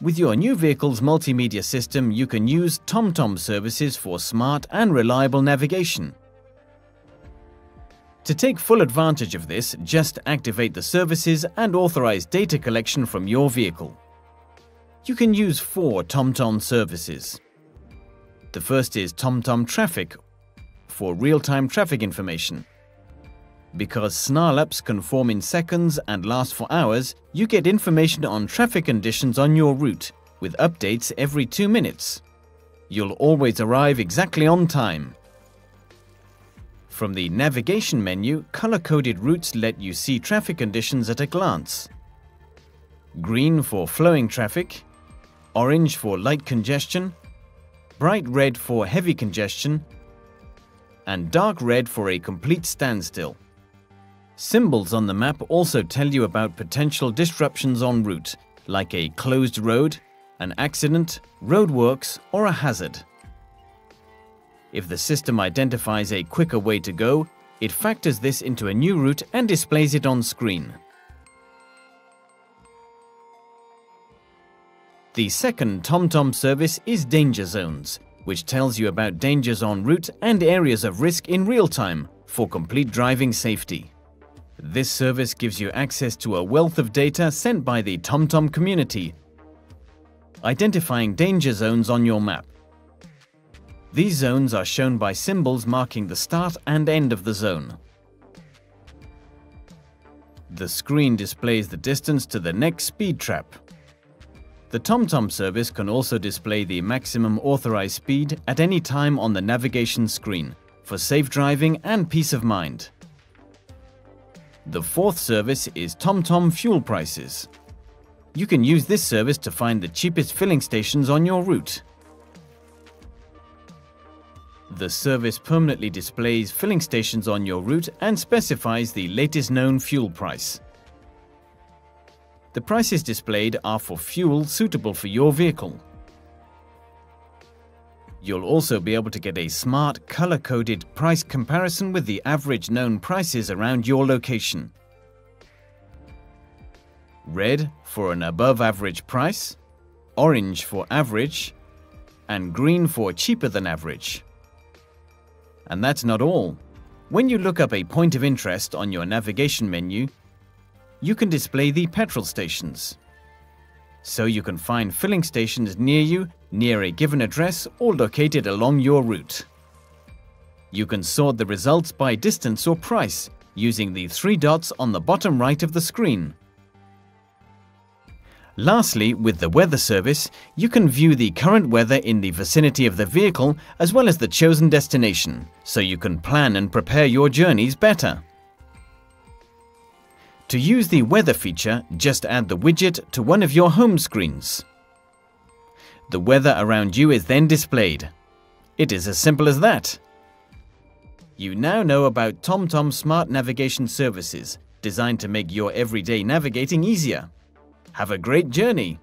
With your new vehicle's multimedia system, you can use TomTom services for smart and reliable navigation. To take full advantage of this, just activate the services and authorize data collection from your vehicle. You can use 4 TomTom services. The first is TomTom Traffic for real-time traffic information. Because snarl-ups can form in seconds and last for hours, you get information on traffic conditions on your route, with updates every 2 minutes. You'll always arrive exactly on time. From the navigation menu, color-coded routes let you see traffic conditions at a glance. Green for flowing traffic, orange for light congestion, bright red for heavy congestion, and dark red for a complete standstill. Symbols on the map also tell you about potential disruptions en route, like a closed road, an accident, roadworks, or a hazard. If the system identifies a quicker way to go, it factors this into a new route and displays it on screen. The second TomTom service is Danger Zones, which tells you about dangers en route and areas of risk in real time for complete driving safety. This service gives you access to a wealth of data sent by the TomTom community, identifying danger zones on your map. These zones are shown by symbols marking the start and end of the zone. The screen displays the distance to the next speed trap. The TomTom service can also display the maximum authorized speed at any time on the navigation screen for safe driving and peace of mind. The fourth service is TomTom Fuel Prices. You can use this service to find the cheapest filling stations on your route. The service permanently displays filling stations on your route and specifies the latest known fuel price. The prices displayed are for fuel suitable for your vehicle. You'll also be able to get a smart, color-coded price comparison with the average known prices around your location. Red for an above-average price, orange for average, and green for cheaper than average. And that's not all. When you look up a point of interest on your navigation menu, you can display the petrol stations. So you can find filling stations near you, near a given address, or located along your route. You can sort the results by distance or price using the 3 dots on the bottom right of the screen. Lastly, with the weather service, you can view the current weather in the vicinity of the vehicle as well as the chosen destination, so you can plan and prepare your journeys better. To use the weather feature, just add the widget to one of your home screens. The weather around you is then displayed. It is as simple as that. You now know about TomTom Smart Navigation Services, designed to make your everyday navigating easier. Have a great journey!